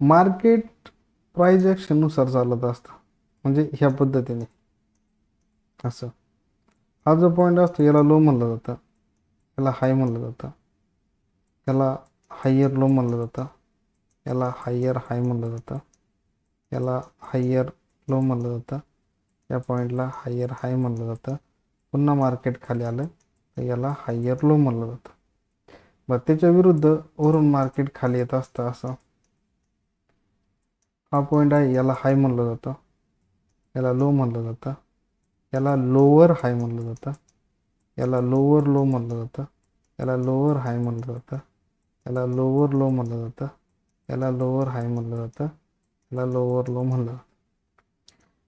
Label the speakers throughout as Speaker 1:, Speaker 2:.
Speaker 1: Market price ॲक्शननुसार चालत असतं, म्हणजे ह्या पद्धतीने असं. हा जो पॉईंट असतो याला लो म्हणलं जातं, याला हाय म्हणलं जातं, याला हायर लो म्हणलं जातं, याला हायर हाय म्हणलं जातं, याला हायर लो म्हणलं जातं, या पॉईंटला हायर हाय म्हणलं जातं. पुन्हा मार्केट खाली आलं तर याला हायर लो म्हणलं जातं. बरं, त्याच्या विरुद्ध वरून मार्केट खाली येत असतं असं. हा पॉईंट आहे, याला हाय म्हणलं जातं, याला लो म्हणलं जातं, याला लोअर हाय म्हणलं जातं, याला लोअर लो म्हणलं जातं, याला लोअर हाय म्हणलं जातं, याला लोअर लो म्हणलं जातं, याला लोअर हाय म्हणलं जातं, याला लोअर लो म्हणलं जातं.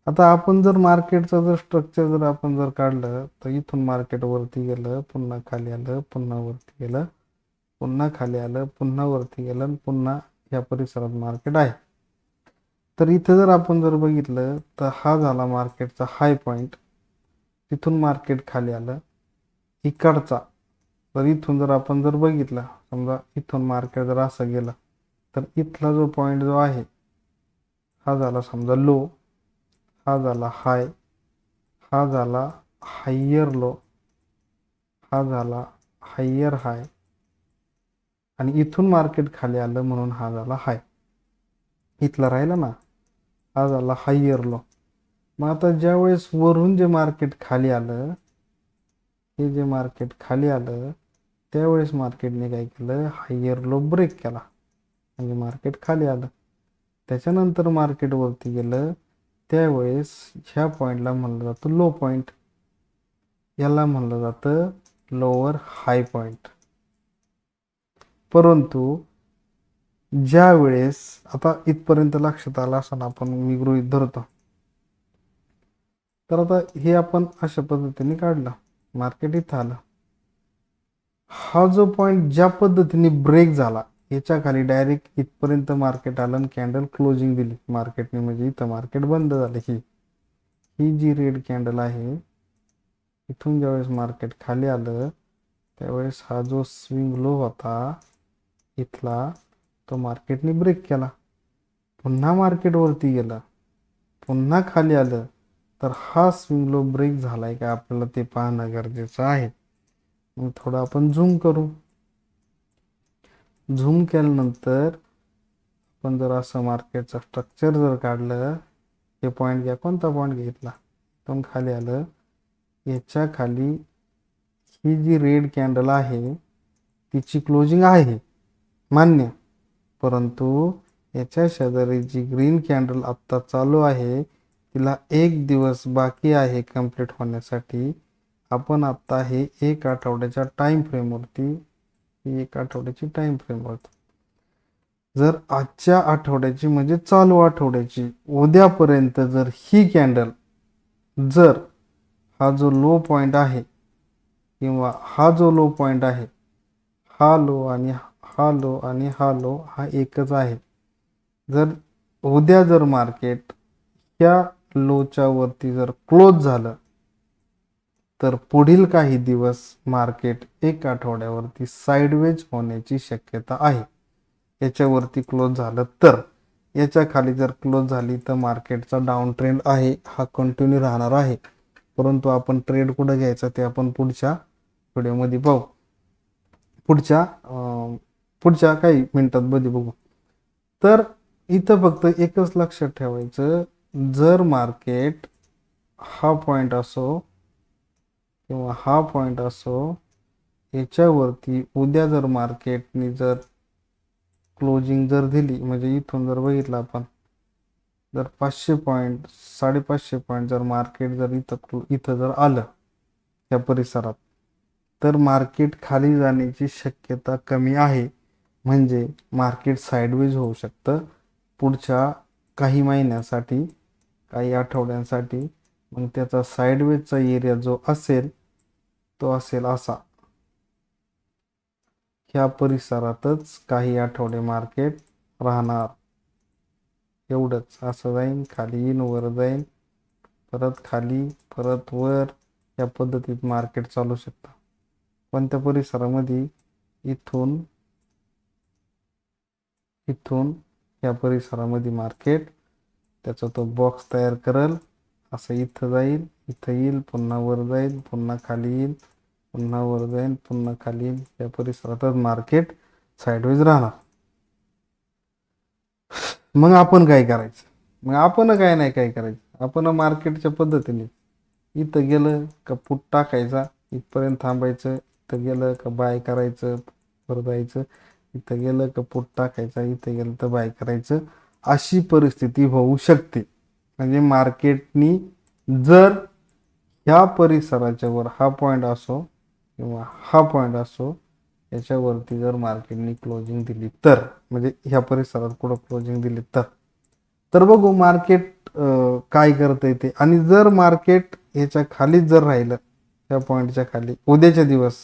Speaker 1: आता आपण जर मार्केटचं जर स्ट्रक्चर जर आपण जर काढलं तर इथून मार्केट वरती गेलं, पुन्हा खाली आलं, पुन्हा वरती गेलं, पुन्हा खाली आलं, पुन्हा वरती गेलं आणि पुन्हा या परिसरात मार्केट आहे. तर इथं जर आपण जर बघितलं तर हा झाला मार्केटचा हाय पॉईंट. तिथून मार्केट खाली आलं इकडचा. तर इथून जर आपण जर बघितलं, समजा इथून मार्केट जर असं गेलं तर इथला जो पॉईंट जो आहे हा झाला समजा लो, हा झाला हाय, हा झाला हायर लो, हा झाला हायर हाय आणि इथून मार्केट खाली आलं म्हणून हा झाला हाय. इथला राहिला ना, हा झाला हायर लो. मग आता ज्या वेळेस वरून जे मार्केट खाली आलं, हे जे मार्केट खाली आलं त्यावेळेस मार्केटने काय केलं, हायर लो ब्रेक केला, म्हणजे मार्केट खाली आलं. त्याच्यानंतर मार्केट वरती गेलं त्यावेळेस ह्या पॉईंटला म्हणलं जातं लो पॉईंट, याला म्हणलं जातं लोअर हाय पॉईंट. परंतु ज्या वेळेस आता इथपर्यंत लक्षात आलं असं आपण मी गृहीत धरतो, तर आता हे आपण अशा पद्धतीने काढलं, मार्केट इथं आलं. हा जो पॉईंट ज्या पद्धतीने ब्रेक झाला याच्या खाली डायरेक्ट इथपर्यंत मार्केट आलं आणि कॅन्डल क्लोजिंग दिली मार्केटने, म्हणजे इथं मार्केट बंद झालं. ही जी रेड कॅन्डल आहे, इथून ज्यावेळेस मार्केट खाली आलं त्यावेळेस हा जो स्विंग लो होता इथला तो मार्केटने ब्रेक केला. पुन्हा मार्केट वरती गेलं, पुन्हा खाली आलं, तर हा स्विंग लो ब्रेक झालाय का आपल्याला ते पाहणं गरजेचं आहे. मग थोडं आपण झूम करू. झूम केल्यानंतर आपण जर असं मार्केटचं स्ट्रक्चर जर काढलं, हे पॉईंट घ्या, कोणता पॉईंट घेतला, एकदम खाली आलं, याच्या खाली ही जी रेड कॅन्डल आहे तिची क्लोजिंग आहे मान्य, परंतु याच्या शेजारी जी ग्रीन कॅन्डल आत्ता चालू आहे तिला एक दिवस बाकी आहे कंप्लीट होण्यासाठी. आपण आत्ता हे एक आठवड्याच्या टाइम फ्रेमवरती, एक आठवड्याची टाइम फ्रेमवरती जर आजच्या आठवड्याची म्हणजे चालू आठवड्याची उद्यापर्यंत जर ही कॅन्डल, जर हा जो लो पॉईंट आहे किंवा हा जो लो पॉईंट आहे, हा लो आणि हा लो आणि हा लो हा एकच आहे, जर उद्या जर मार्केट ह्या लोच्या वरती जर क्लोज झालं तर पुढील काही दिवस मार्केट एक आठवड्यावरती साइडवेज होण्याची शक्यता आहे. याच्यावरती क्लोज झालं तर, याच्या खाली जर क्लोज झाली तर मार्केटचा डाऊन ट्रेंड आहे हा कंटिन्यू राहणार आहे. परंतु आपण ट्रेड कुठं घ्यायचा ते आपण पुढच्या व्हिडिओमध्ये पाहू, पुढच्या काही मिनिटात बघू. तर इथं फक्त एकच लक्षात ठेवायचं, जर मार्केट हा पॉईंट असो किंवा हा पॉईंट असो याच्यावरती उद्या जर मार्केटने जर क्लोजिंग जर दिली, म्हणजे इथून जर बघितलं आपण, जर 500 पॉईंट 550 पॉईंट जर मार्केट जर इथं जर आलं त्या परिसरात, तर मार्केट खाली जाण्याची शक्यता कमी आहे, म्हणजे मार्केट साइडवेज होऊ शकतं पुढच्या काही महिन्यासाठी, काही आठवड्यांसाठी. मग त्याचा साइडवेजचा एरिया जो असेल तो असेल असा, ह्या परिसरातच काही आठवडे मार्केट राहणार. एवढंच, असं जाईन, खाली येईन, वर जाईन, परत खाली, परत वर, या पद्धतीत मार्केट चालू शकतं. पण त्या परिसरामध्ये इथून इथून या परिसरामध्ये मार्केट त्याचा तो बॉक्स तयार करल, असं इथं जाईल, इथं येईल, पुन्हा वर जाईल, पुन्हा खाली येईल, पुन्हा वर जाईल, पुन्हा खाली येईल. या परिसरातच मार्केट साईडवेज राहणार. मग आपण काय करायचं? मग आपण काय नाही काय करायचं, आपण मार्केटच्या पद्धतीने इथं गेलं का पुट टाकायचा, इथपर्यंत थांबायचं, इथं गेलं का बाय करायचं, वर जायचं, इथं गेलं का पुट टाकायचा, इथं गेलं तर बाय करायचं. अशी परिस्थिती होऊ शकते. म्हणजे मार्केटनी जर ह्या परिसराच्या वर हा पॉईंट असो किंवा हा पॉईंट असो, याच्यावरती जर मार्केटनी क्लोजिंग दिली तर, म्हणजे ह्या परिसरात कुठं क्लोजिंग दिली तर बघू मार्केट काय करतंय ते. आणि जर मार्केट ह्याच्या खालीच जर राहिलं, ह्या पॉईंटच्या खाली उद्याच्या दिवस,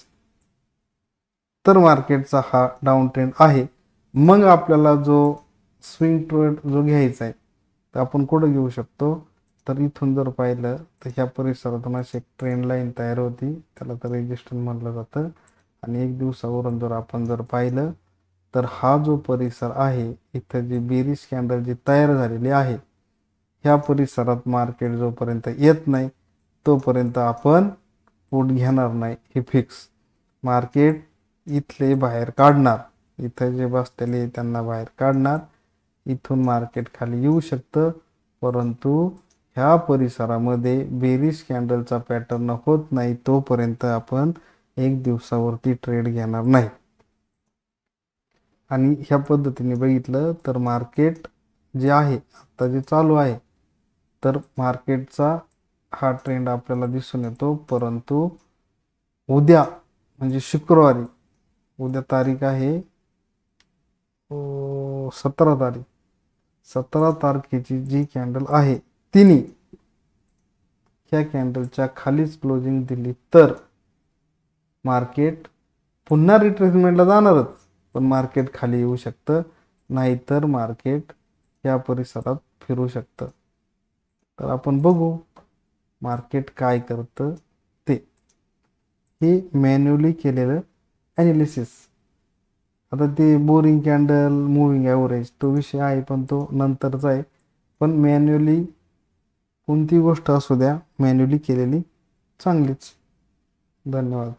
Speaker 1: तर मार्केटचा हा डाऊन ट्रेंड आहे. मग आपल्याला जो स्विंग ट्रेड जो घ्यायचा आहे, तर आपण कुठं घेऊ शकतो? तर इथून जर पाहिलं तर ह्या परिसरातून अशी एक ट्रेंड लाईन तयार होती, त्याला तर रेजिस्टन्स म्हटलं जातं. आणि एक दिवसावरून जर आपण जर पाहिलं तर हा जो परिसर आहे, इथं जी बेरिश कॅन्डल जी तयार झालेली आहे, ह्या परिसरात मार्केट जोपर्यंत येत नाही तोपर्यंत आपण पुट घेणार नाही, हे फिक्स. मार्केट इथले बाहेर काढणार, इथं जे बसलेले त्यांना बाहेर काढणार. इथून मार्केट खाली येऊ शकतं, परंतु ह्या परिसरामध्ये बेरिश कॅन्डलचा पॅटर्न होत नाही तोपर्यंत आपण एक दिवसावरती ट्रेड घेणार नाही. आणि ह्या पद्धतीने बघितलं तर मार्केट जे आहे आता जे चालू आहे, तर मार्केटचा हा ट्रेंड आपल्याला दिसून येतो. परंतु उद्या म्हणजे शुक्रवारी, उद्या तारीख आहे 17 तारीख, 17 तारखेची जी कॅन्डल आहे तिने ह्या कॅन्डलच्या खालीच क्लोजिंग दिली तर मार्केट पुन्हा रिट्रेसमेंटला जाणारच, पण मार्केट खाली येऊ शकतं, नाहीतर मार्केट या परिसरात फिरू शकतं. तर आपण बघू मार्केट काय करतं ते. हे मॅन्युअली केलेलं ॲनालिसिस. आता ते बोरिंग कॅन्डल, मूविंग ॲव्हरेज तो विषय आहे, पण तो नंतरचा आहे. पण मॅन्युअली कोणती गोष्ट असू द्या, मॅन्युअली केलेली चांगलीच. धन्यवाद.